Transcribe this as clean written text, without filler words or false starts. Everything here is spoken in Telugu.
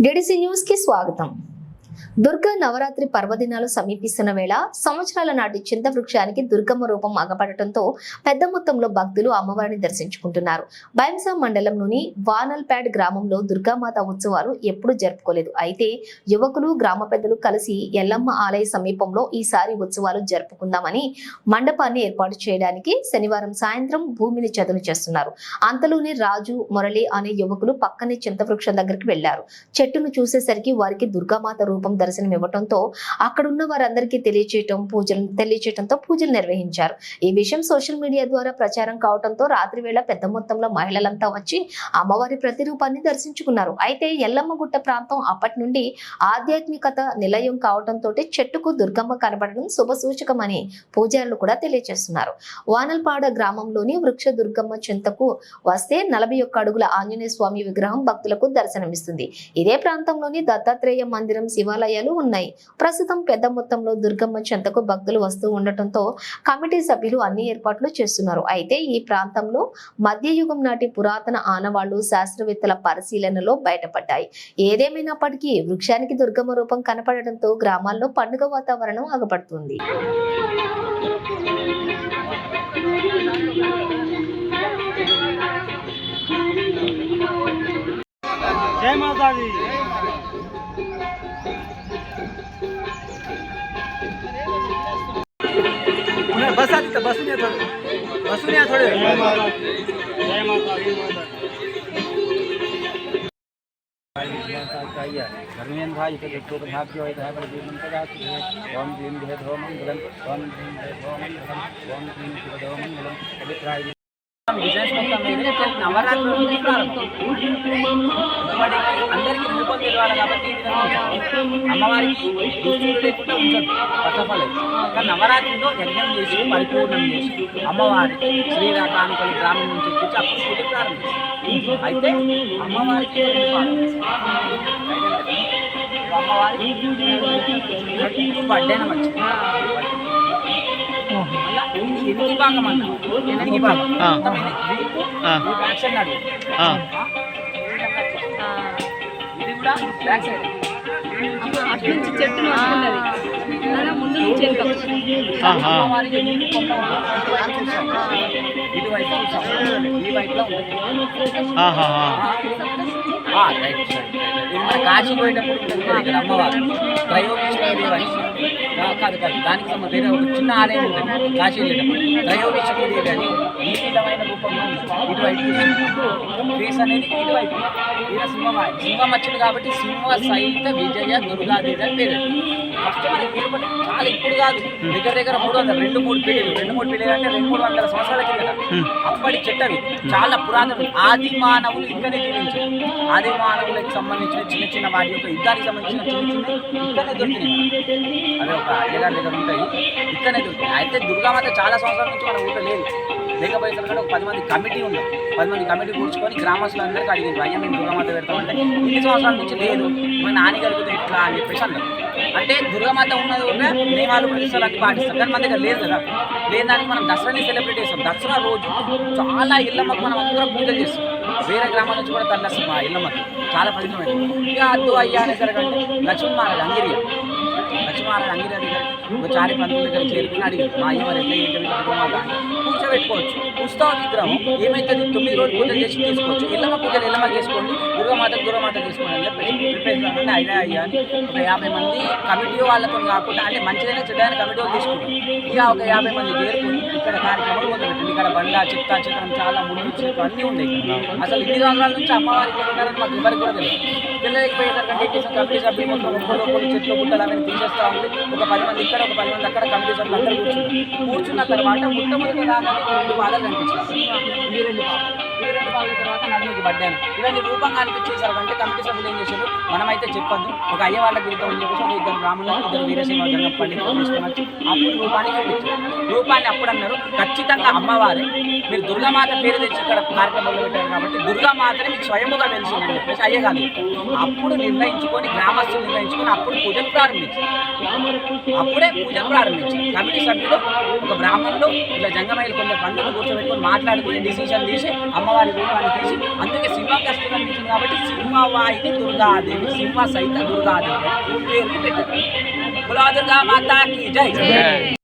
డిడిసి న్యూస్ కి స్వాగతం. దుర్గా నవరాత్రి పర్వదినాలు సమీపిస్తున్న వేళ సంవత్సరాల నాటి చింత వృక్షానికి దుర్గమ్మ రూపం అగపడటంతో పెద్ద మొత్తంలో భక్తులు అమ్మవారిని దర్శించుకుంటున్నారు. బైంసా మండలంలోని వానల్పేడ్ గ్రామంలో దుర్గామాత ఉత్సవాలు ఎప్పుడు జరుపుకోలేదు. అయితే యువకులు గ్రామ పెద్దలు కలిసి ఎల్లమ్మ ఆలయ సమీపంలో ఈసారి ఉత్సవాలు జరుపుకుందామని మండపాన్ని ఏర్పాటు చేయడానికి శనివారం సాయంత్రం భూమిని చదును చేస్తున్నారు. అంతలోనే రాజు, మురళి అనే యువకులు పక్కనే చింత వృక్షం దగ్గరికి వెళ్లారు. చెట్టును చూసేసరికి వారికి దుర్గామాత రూపం దర్శనం ఇవ్వడంతో అక్కడున్న వారందరికీ తెలియచేయడంతో పూజలు నిర్వహించారు. ఈ విషయం సోషల్ మీడియా ద్వారా ప్రచారం కావడంతో రాత్రి వేళ పెద్ద మొత్తంలో మహిళలంతా వచ్చి అమ్మవారి ప్రతిరూపాన్ని దర్శించుకున్నారు. అయితే ఎల్లమ్మ గుట్ట ప్రాంతం అప్పటి నుండి ఆధ్యాత్మికత నిలయం కావడంతో చెట్టుకు దుర్గమ్మ కనబడడం శుభ సూచకమని పూజారులు కూడా తెలియజేస్తున్నారు. వానల్పాడ గ్రామంలోని వృక్ష దుర్గమ్మ చింతకు వస్తే 41 అడుగుల ఆంజనేయ స్వామి విగ్రహం భక్తులకు దర్శనమిస్తుంది. ఇదే ప్రాంతంలోని దత్తాత్రేయ మందిరం, శివాలయాలు ఉన్నాయి. ప్రస్తుతం పెద్ద మొత్తంలో దుర్గమ్మ చెంతకు భక్తులు వస్తూ ఉండటంతో కమిటీ సభ్యులు అన్ని ఏర్పాట్లు చేస్తున్నారు. అయితే ఈ ప్రాంతంలో మధ్యయుగం నాటి పురాతన ఆనవాళ్లు శాస్త్రవేత్తల పరిశీలనలో బయటపడ్డాయి. ఏదేమైనప్పటికీ వృక్షానికి దుర్గమ్మ రూపం కనపడటంతో గ్రామాల్లో పండుగ వాతావరణం అగపడుతుంది. जय माता दी। बस आती तो बसून या थोडे जय माता दी। धर्मेन भाई के देखो तो भाग्य होय है पर जीवन का जाति है। ओम भीम जय धो मंगलम, ओम भीम जय धो मंगलम, ओम भीम जय धो मंगलम। अभिप्राय బిజినెస్ మొత్తం మీద నవరాత్రులు అందరికీ రూపం తెలియాలి కాబట్టి అమ్మవారికి దుస్తులు లేకుండా ఉంచదు. ఫస్ట్ ఆఫ్ ఆల్ కానీ నవరాత్రిలో యజ్ఞం చేసి పరిపూర్ణం చేసి అమ్మవారికి శ్రీరాకానుకలు గ్రామం నుంచి ఎక్కించి అప్పుడు పూజ ప్రారంభించారు. అయితే అమ్మవారికి అమ్మవారికి బర్త్డేన వచ్చింది. ఎనిమిది భాగం అన్నాడు. ఎనిమిది భాగం బ్యాక్ సైడ్ నాడు. ఇది కూడా బ్యాక్ సైడ్ అటు నుంచి చెట్టు ముందు నుంచి ఇటువైపు ఈ వైపులో కాశీ పోయేటప్పుడు ఇక్కడ అమ్మవారు త్రయోదశి కాదు దానికి సంబంధించిన ఒక చిన్న ఆలయం ఉంటుంది. కాశీ వెళ్ళేటప్పుడు త్రయోదశి దేవి అని నీలమైన రూపంలో ఇటువైపు ఫేస్ అనేది ఇటువైపు సింహం వచ్చింది కాబట్టి సింహ సహిత విజయ దుర్గాదేవి అని పేరు. ఫస్ట్ మనకి తిరుపతి చాలా ఇప్పుడు కాదు, దగ్గర 300-300 పీఠీలు అంటే 200-300 సంవత్సరాల కింద అప్పటి చెట్టవి చాలా పురాతన. ఆది మానవులు ఇక్కడే జీవించారు. ఆది మానవులకు సంబంధించిన చిన్న వాటి యొక్క యుద్ధానికి సంబంధించిన చిన్న ఇక్కడనే దొరికినాయి. అవి ఒక అయ్యగారి దగ్గర ఉంటాయి, ఇక్కడనే దొరికినాయి. అయితే దుర్గామాత చాలా సంవత్సరాల నుంచి మన ఊళ్ళో లేదు. లేకపోయేసరికి ఒక 10 మంది కమిటీ ఉంది. 10 మంది కమిటీ కూర్చుకొని గ్రామస్తులందరికీ అడిగింది, అయ్యా మేము దుర్గామాత పెడతామంటే ఇన్ని సంవత్సరాల నుంచి లేదు, మా నాని కలుగుతుంది ఎట్లా అని చెప్పేసి అన్నారు. అంటే దుర్గామాత ఉన్నది కూడా నియమాలు ప్రతిష్టాలన్నీ పాటిస్తాం, కానీ మన దగ్గర లేదు కదా. లేని దానికి మనం దసరాని సెలబ్రేట్ చేస్తాం. దసరా రోజు చాలా ఇళ్ళమ్మకు మనం అందరం పూజలు చేస్తాం. వేరే గ్రామాల నుంచి కూడా తరలిస్తాం మా ఇళ్ళమ్మకి, చాలా ప్రసిద్ధమైంది. ఇక అద్దు అయ్యా అనేసరికంటే లక్ష్మీనారాయణ అంగిరియా దగ్గర ఒక చారి పంతుల దగ్గర చేరుకుని అడిగారు, మా అయ్య మరి ఎట్లా ఏంటంటే కూర్చోబెట్టుకోవచ్చు. ఉత్సవ విగ్రహం ఏమైతుంది 9 రోజులు పూజలు చేసి తీసుకోవచ్చు. ఇళ్ళమ్మ పూజలు ఇళ్ళమ్మ చేసుకోండి, దుర్గామాత చేసుకోండి అని చెప్పి ప్రిపేర్ అయ్యా అని ఒక 50 మంది కమిటీ వాళ్ళతో కాకుండా, అంటే మంచిదైనా చెడ్డైన కమిటీ వాళ్ళు తీసుకుంటారు. ఇక ఒక 50 మంది చేరుకుని ఇక్కడ కార్యక్రమాలు మొదలుపెట్టింది. ఇక్కడ బండ చిత్రం చాలా ముళ్ళు చెట్లు అన్నీ ఉన్నాయి. అసలు ఇన్ని సంవత్సరాల నుంచి అమ్మవారికి ఉన్నారని మాకు ఎవరికి కూడా తెలియదు. పిల్లలకి కమిటీ సభ్యులు మొత్తం చెట్లు గుట్టలు అవన్నీ తీసేస్తూ ఉంది. ఒక 10 మంది ఇక్కడ, ఒక 10 మంది అక్కడ కమిటీ సభ్యులు అందరూ కూర్చున్న తర్వాత మొట్టమొదటి రాగానే 2 పాదాలు కనిపించారు. ఈ 2 పాదాల తర్వాత నడుముకి పడ్డాను. ఇవన్నీ రూపంగా అనిపించేసారు. అంటే కమిటీ సభ్యులు ఏం చేశారు, మనమైతే చెప్పొద్దు, ఒక అయ్య వాళ్ళకి వెళ్తామని చెప్పేసి 2 బ్రాహ్మణులు 2 వీరశైవ పండితులు తీసుకుని వచ్చి అప్పుడు రూపాన్ని కనిపించారు. రూపాన్ని అప్పుడు అన్నారు, ఖచ్చితంగా అమ్మవారే, మీరు దుర్గామాత పేరు తెచ్చి ఇక్కడ కార్యక్రమంలో పెట్టారు కాబట్టి దుర్గామాతని మీకు స్వయముగా తెలిసిందని చెప్పేసి అయ్యగారు అప్పుడు నిర్ణయించుకొని, గ్రామస్తులు నిర్ణయించుకొని అప్పుడు పూజలు ప్రారంభించారు. కమిటీ సభ్యులు ఒక బ్రాహ్మణులు ఇలా జంగమయ్యలు కొందరు పండుగ కూర్చోబెట్టుకొని మాట్లాడుకుని డిసిషన్ తీసి అమ్మవారి రూపాన్ని తీసి అందుకే సింహం కష్టం అనిపించింది కాబట్టి సింహవాహిని దుర్గాదేవి సింహ సహిత దుర్గాదేవి పేరు పెట్టారు. బులా దుర్గా మాతాకి జై.